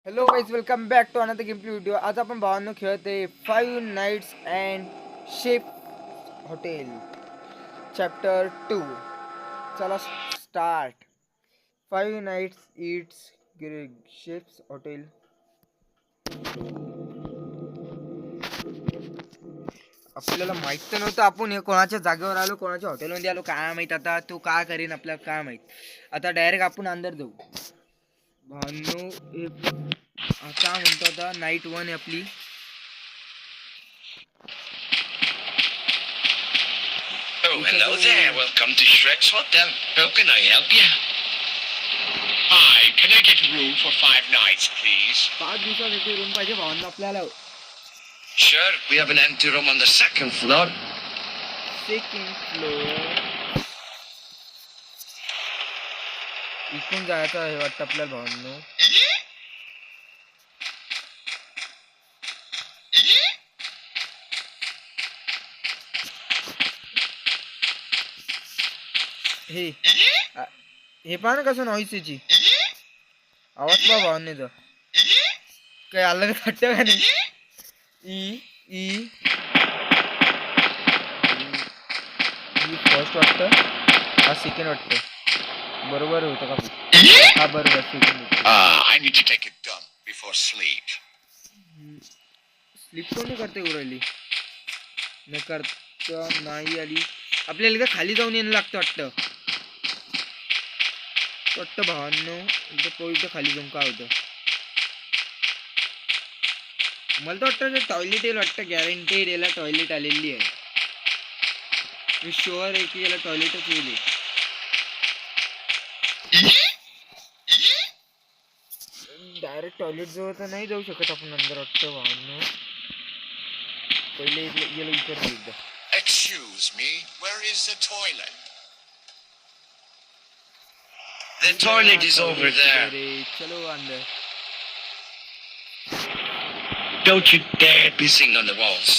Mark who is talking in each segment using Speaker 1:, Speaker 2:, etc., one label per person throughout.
Speaker 1: Hello guys welcome back to another game video. आज आपण भावांनो खेळत आहे 5 nights and chef hotel chapter 2. चला start. 5 nights it's chef's hotel. आपल्याला माहित तर नव्हतं आपण हे कोणाच्या जागेवर आलो, कोणाच्या हॉटेलमध्ये आलो, काय माहित. आता तो काय करीन आपल्याला काय माहित. आता डायरेक्ट आपण अंदर जाऊ भावांनो. आता म्हणतो आता नाईट 1 आहे आपली.
Speaker 2: Oh, hello there. Welcome to Shrek's Hotel. How can I help you? Hi, can I get a room for 5 nights, please?
Speaker 1: 5 दिवसासाठी रूम पाहिजे भावांना आपल्याला.
Speaker 2: Sure, we have an empty room on the second floor.
Speaker 1: Second floor. इथून जायचं आहे वाटतं आपल्याला भावांनो. हे पहा ना कसं नॉईस याची आवाज पहा भावांनी. काय आलं का वाटतं का नाही. ई ई फर्स्ट वाटतं, हा सेकंड वाटतं. बरोबर होतं का? हा बरोबर second.
Speaker 2: I need to take it done before sleep.
Speaker 1: Slip कोणी करते उरायली न करता नाही आली. आपल्याला इथं खाली जाऊन येणं लागतं वाटतं भावांनो. इथं खाली जाऊन काय होतं मला तर वाटतं टॉयलेट येईल वाटतं. गॅरंटेड याला टॉयलेट आलेली आहे. मी शुअर आहे की याला टॉयलेटच येईल. डायरेक्ट टॉयलेट जवळ तर नाही जाऊ शकत आपण अंदर वाटतं भावांनो. पहिले याला विचारून एकदा.
Speaker 2: Excuse me, where is the toilet? The toilet is over there.
Speaker 1: चलो अंदर.
Speaker 2: Don't you dare pissing on the walls.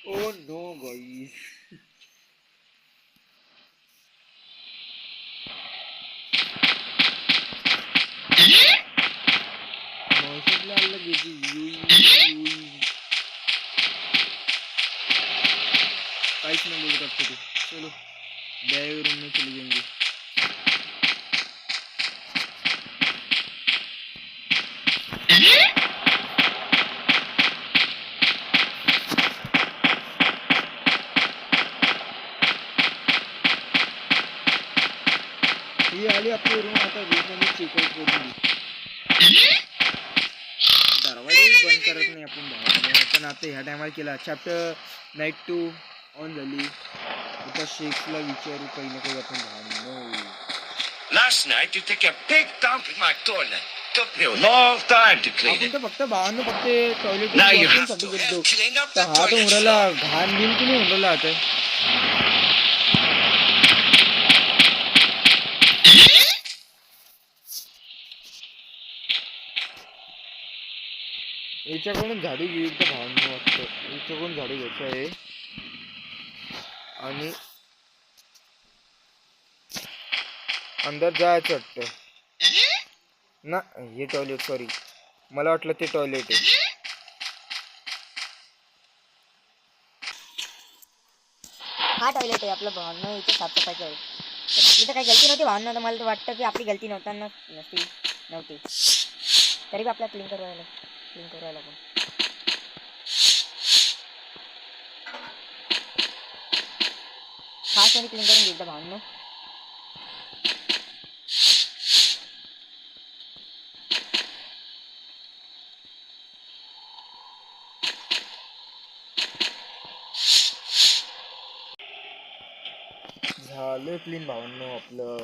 Speaker 1: Oh no guys. काहीच नाही बोलत आपको. चलो डायरेक्ट रूम में चले जाएंगे. ही आली आपली रूम. आता रूममध्ये चेकआउट करून दरवाजा बंद करत नाही आपण भावांनो. पण आता ह्या टायमाला केला. चॅप्टर नाईट 2 ऑन झाली. आता शेखला विचारू काही ना काही आपण भावांनो.
Speaker 2: Last night you take a big dump in my toilet. Took me a long time to clean
Speaker 1: आपण
Speaker 2: it.
Speaker 1: तर फक्त भावांनो फक्त टॉयलेट
Speaker 2: Now you have
Speaker 1: साठी
Speaker 2: to
Speaker 1: गेलो.
Speaker 2: help clean up
Speaker 1: तर
Speaker 2: the
Speaker 1: हा तर
Speaker 2: toilet.
Speaker 1: उराला घाण बिन की नाही उराला आता. याच्याकडून झाडू घेऊ तर भावांनो वाटतं. याच्याकडून झाडू घ्यायचं आहे आणि अंदर जायचं वाटतं ना. हे टॉयलेट सॉरी मला वाटलं ते टॉयलेट आहे.
Speaker 3: हा टॉयलेट आहे आपलं भावांनो. इथे साफसफाई करू. आपली तर काही गलती नव्हती भावांनो. तर मला तर वाटतं की आपली गलती नव्हती तरी बी आपल्याला क्लीन करायला पण फास्ट आणि क्लीन करून घेतलं भावांनो.
Speaker 1: झालं क्लीन भावांनो आपलं.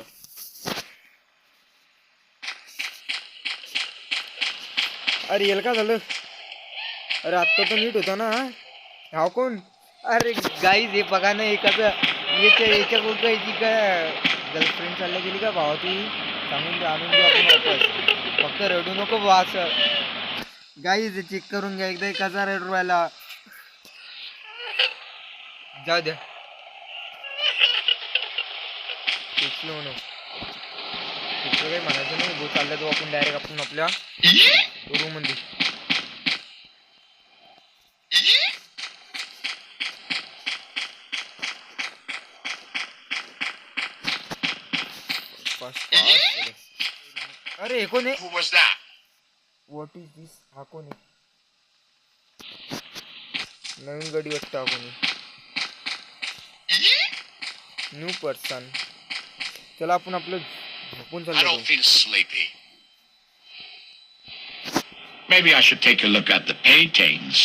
Speaker 1: अरे याला काय झालं. अरे आत्ता तर नीट होता ना. हा कोण. अरे गाईज हे बघा ना. एकाचं याच्या कुठं का गर्लफ्रेंड चालल्या गेली का भावा. ती सांगून आणून दे आपण वापस. फक्त रडू नको वाच गाईज चेक करून घ्या एकदा कसा रडू राहिला जाऊ द्या म्हणून काही म्हणायचं नाही गो चालला तो आपण डायरेक्ट आपण आपल्या रूम मध्ये अरे हे कोण आहे
Speaker 2: Who was that?
Speaker 1: What is this हा कोण आहे नवीन गडी वाटतं हा कोणी न्यू पर्सन चला आपण आपलं झोपून
Speaker 2: I
Speaker 1: चाललो
Speaker 2: don't feel sleepy. Maybe I should take a look at the paintings.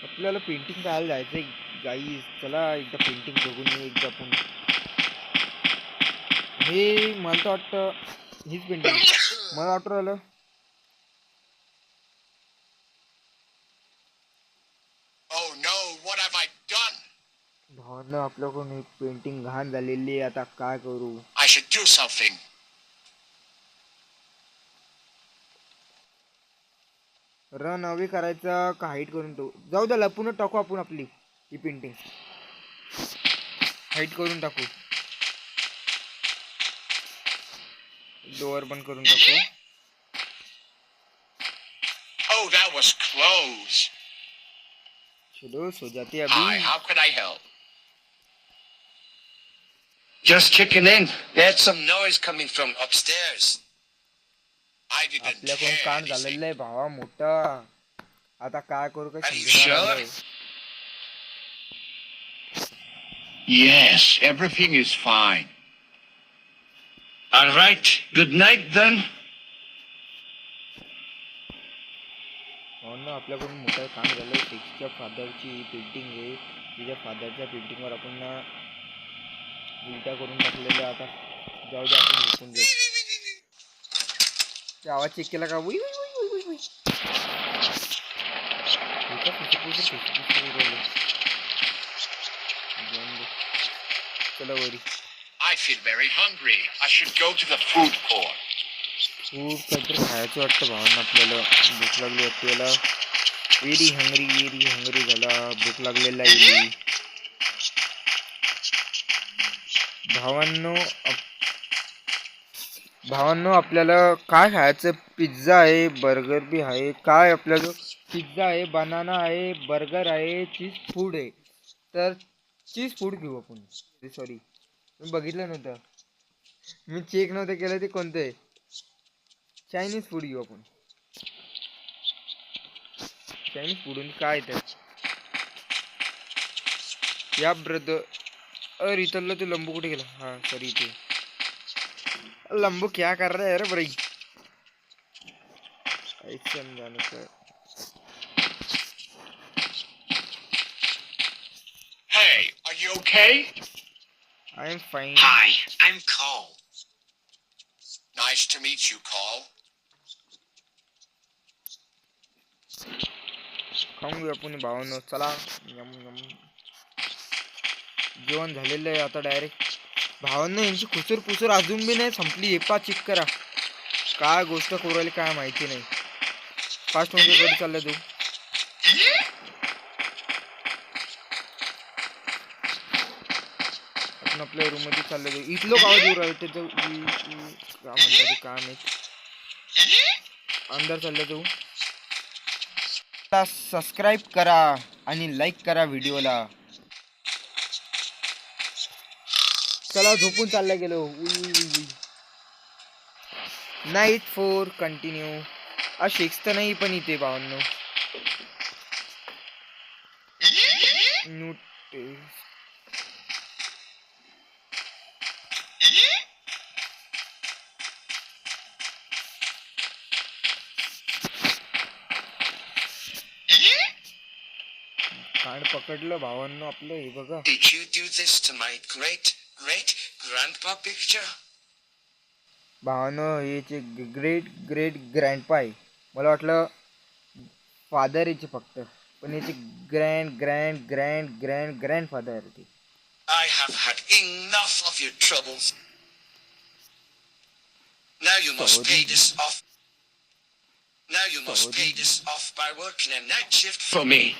Speaker 1: आपल्याला पेंटिंग करायला जायचंय गाई चला एकदा पेंटिंग बघून येऊ एकदा आपण हे मला तर वाटतं हीच पेंटिंग मला वाटतं राहिलं
Speaker 2: Oh no, what have I done?
Speaker 1: भावना आपल्याकडून एक पेंटिंग घाण झालेली आहे आता काय करू
Speaker 2: I should do something.
Speaker 1: Run हवे करायचा का हाईट करून टाकू जाऊ द्या लपून टाकू आपण आपली ही पेंटिंग हाईट करून टाकू डोअर बंद करून टाकू
Speaker 2: Oh, that was close.
Speaker 1: चलो सो जाते
Speaker 2: Hi,
Speaker 1: अभी
Speaker 2: how can I help? Just checking in. There's some noise coming from upstairs. I didn't
Speaker 1: आपल्याकडून
Speaker 2: hear
Speaker 1: कान
Speaker 2: anything.
Speaker 1: झालेलं आहे भावा मोठा आता काय करू काय
Speaker 2: Are you
Speaker 1: समजून
Speaker 2: sure? Yes, everything is fine. All right. Good night then.
Speaker 1: ना आपल्याकडून मोठं काम झालं शेक्सच्या फादरची पेंटिंग आहे तिच्या फादरच्या पेंटिंगवर आपण ना उलट्या करून टाकलेलं आता जाऊ दे आपण झोपून जाऊ ते आवाज चेक केला का उई उई उई उई उई उई चला वरी
Speaker 2: I feel very hungry. I should go to the food court.
Speaker 1: खूप काहीतरी खायचं वाटतं भावांना आपल्याला भूक लागली वाटते याला व्हेरी हंगरी झाला भूक लागलेला आहे भावांनो आपल्याला काय खायचं पिझ्झा आहे बर्गर बी आहे काय आपल्याला पिझ्झा आहे बनाना आहे बर्गर आहे चीज फूड आहे तर चीज फूड घेऊ आपण सॉरी मी बघितलं नव्हतं मी चेक नव्हतं केलं ते कोणतं आहे चायनीज फूड घेऊ आपण चायनीज फूड काय तर या ब्रदर अरे इथलं ते लंबू कुठे गेला हा सॉरी इथे लंबू क्या कर रहा है अरे भाई ऐसे जाने का
Speaker 2: Hey, are you okay?
Speaker 1: I am fine
Speaker 2: Hi, I'm Cole. Nice to meet you, Cole.
Speaker 1: खाऊन घेऊ आपण भावानं चला यम यम जेवण झालेलं आहे आता डायरेक्ट भावांना यांची खुसूर पुसूर अजून बी नाही संपली हे पा चेक करा काय गोष्ट करू राहिली काय माहिती नाही फास्ट मध्ये गडी चालला तू आपण आपल्या रूम मध्ये चाललो जाऊ इथलं आवाज येऊ राहिलं त्याचं काय म्हणतात ते काय माहित अंदर चाललं जाऊ सबस्क्राईब करा आणि लाईक करा व्हिडिओला चला झोपून चालला गेलो नाईट 4 कंटिन्यू आज शेक्स तर नाही पण इथे भावांनो कार्ड पकडलं भावांनो आपलं हे बघा
Speaker 2: Did you do this to my great-great-grandpa picture?
Speaker 1: भावांनो याचे ग्रेट ग्रेट ग्रँडपा आहे मला वाटलं फादर याचे फक्त पण याचे ग्रँड फादर ते
Speaker 2: I have had enough of your troubles. Now you must pay this off. Now you must pay this off by working a night shift for me.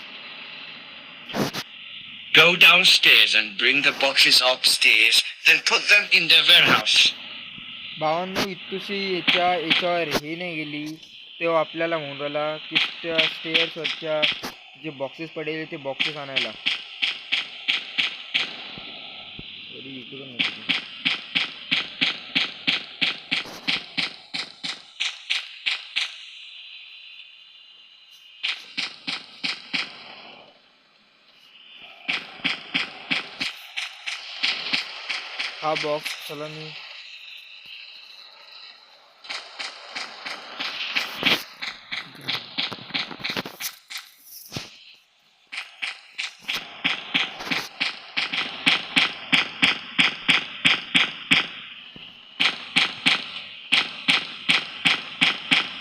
Speaker 2: Go downstairs and bring the boxes upstairs, then put them in the warehouse.
Speaker 1: भावांनो इतुशी याच्यावर हे नाही गेली तेव्हा आपल्याला म्हणून राहिला की स्टेअर्सवरच्या जे बॉक्सेस पडेल ते बॉक्सेस आणायला. इकडून हा बॉक्स चला मी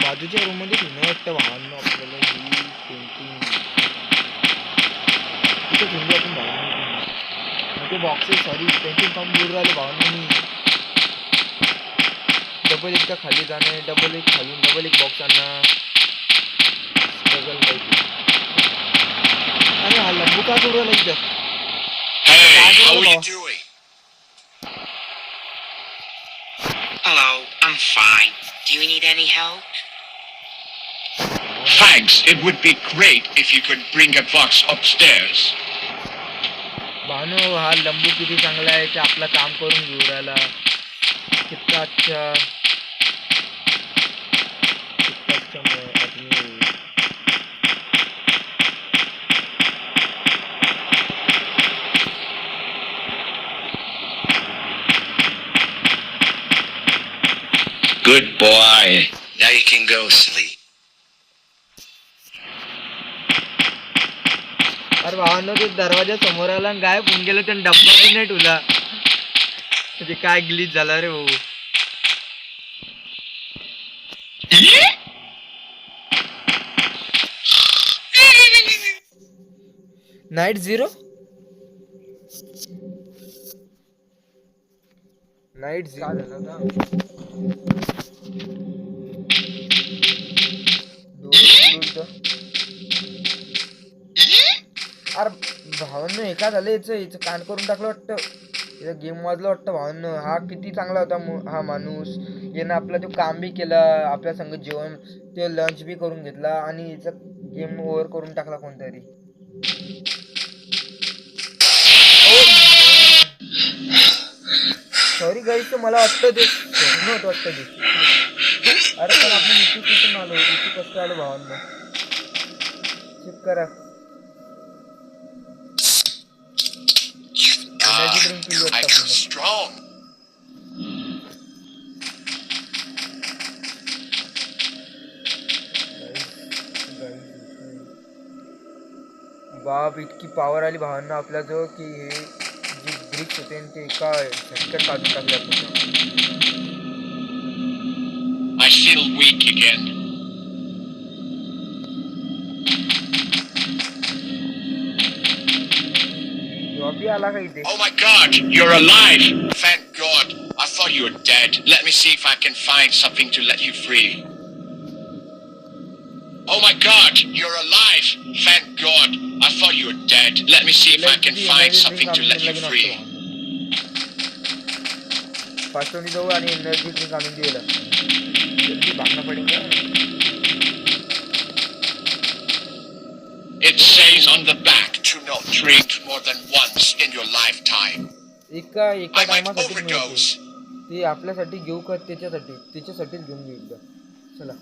Speaker 1: बाजूच्या रूम मध्ये ठेवणं वाटतं वाहन आपल्याला ही पेंटिंग तिथे ठेवली आपण भावांना ते बॉक्सेस सॉरी पेंटिंग काम दूर राहिले भावांना मी डबल एकदा खाली जाणे डबल एक खालून डबल एक बॉक्स आणणं स्ट्रगल पाहिजे. अरे हा लंबू का करू राहिला एकदा
Speaker 2: Hey, how are you doing?
Speaker 4: Hello, I'm fine. Do you need any help?
Speaker 2: Thanks. It would be great if you could bring a box upstairs.
Speaker 1: Bhanu हा लंबू किती चांगला आहे की आपलं काम करून घेऊ राहिला. कितना अच्छा आदमी.
Speaker 2: Good boy. Now you can go sleep.
Speaker 1: अरे भावांनो ते दरवाजा समोर आला आणि गायब होऊन गेलं त्याने डब्बा पण नाही ठेवला. म्हणजे काय ग्लिच झाला रे भाऊ. नाईट झिरो अरे भावांनो एका झालं याचं कान करून टाकलं वाटतं. याचा गेम वाजला वाटतं भावांनो. हा किती चांगला होता हा माणूस. यानं आपला तो काम बी केलं आपल्या संग जेवण ते लंच बी करून घेतला आणि याचा गेम ओव्हर करून टाकला कोणतरी. सॉरी गाईस मला वाटतं ते स्वप्न होतं वाटतं ते. अरे पण आपण इथे कुठून आलो इथे कसं आलो भावांनो चेक करा.
Speaker 2: I feel strong.
Speaker 1: बाप इतकी पॉवर आली भावांना आपल्याजवळ की हे जे ब्रिक्स होते ते एका झटक्यात काढून टाकले आपण.
Speaker 2: I feel weak again.
Speaker 1: Job बी आला का इथे.
Speaker 2: Oh my God, you're alive! Thank God. I thought you were dead. Let me see if I can find something to let you free. Oh my God, you're alive! Thank God. I thought you were dead. Let me see if I can find something to let you free.
Speaker 1: Fast होनी जाऊ आणि energy drink आणून दिला. जल्दी भागना पडेगा.
Speaker 2: It says on the back to not drink more than once in your lifetime.
Speaker 1: एका
Speaker 2: I might
Speaker 1: टायमासाठी
Speaker 2: overdose.
Speaker 1: ते आपल्यासाठी घेऊ का त्याच्यासाठीच घेऊन घेऊ एकदा. चला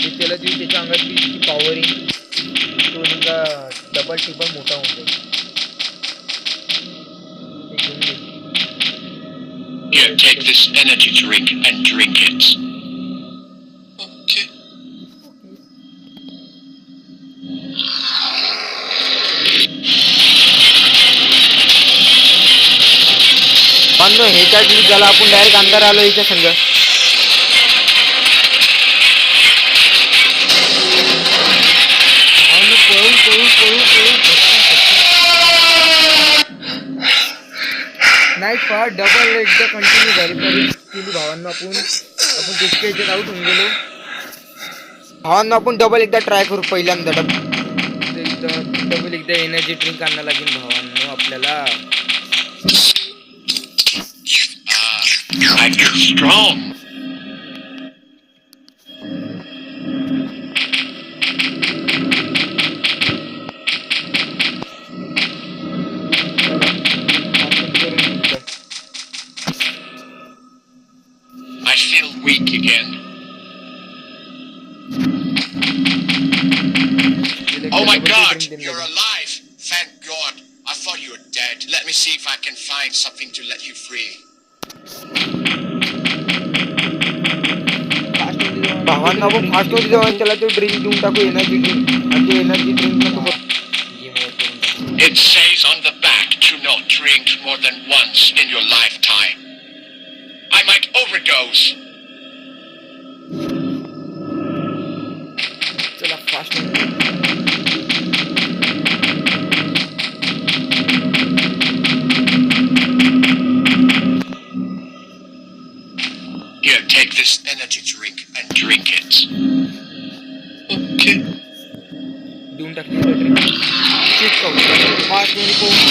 Speaker 1: ते त्याला देऊ त्याच्या अंगात बी इतकी पॉवर येईल तो निघा डबल टिबल मोठा होऊन जाईल. ते घेऊन घे.
Speaker 2: Here, take this energy drink and drink it. Okay.
Speaker 1: पण हे काय झालं आपण डायरेक्ट अंदर आलो याच्या संग. नाईट पहा डबल एकदा कंटिन्यू झाली तरी केली भावांनो. आपण तितक्या याच्यात आऊट होऊन गेलो भावांनो. आपण डबल एकदा ट्राय करू पहिल्यांदा. डबल एकदा एनर्जी ड्रिंक आणायला लागेल भावांनो आपल्याला.
Speaker 2: I feel strong. I feel weak again. Oh my God, you're alive! Thank God. I thought you were dead. Let me see if I can find something to let you free.
Speaker 1: भावांना आपण fast मध्ये जेव्हा त्याला तो drink देऊन टाकू. Energy drink. आणि ते energy drink
Speaker 2: It says on the back to not drink more than once in your lifetime. I might overdose.
Speaker 1: चला fast.
Speaker 2: Here, take this energy drink and drink it. Okay.
Speaker 1: देऊन टाकली drink. Check करू fast मध्ये पोहोचू.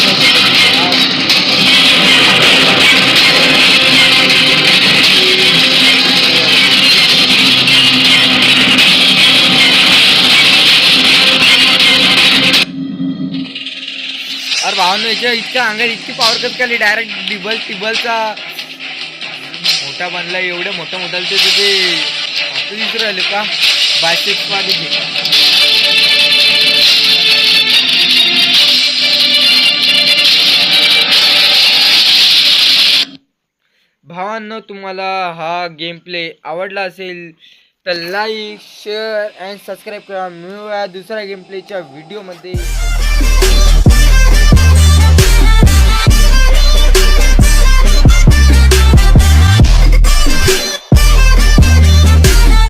Speaker 1: अरे भावांनो याच्या इतक्या अंगात इतकी पॉवर कट केली. डायरेक्ट टिबलचा मोठा बनला. एवढ्या मोठा ते तिथे हात दिसू राहिले का बायसेप्स मध्ये घे. भावांनो तुम्हाला हा गेम प्ले आवडला असेल तर लाईक शेअर अँड सबस्क्राईब करा. मिळूया दुसऱ्या गेम प्लेच्या व्हिडिओमध्ये.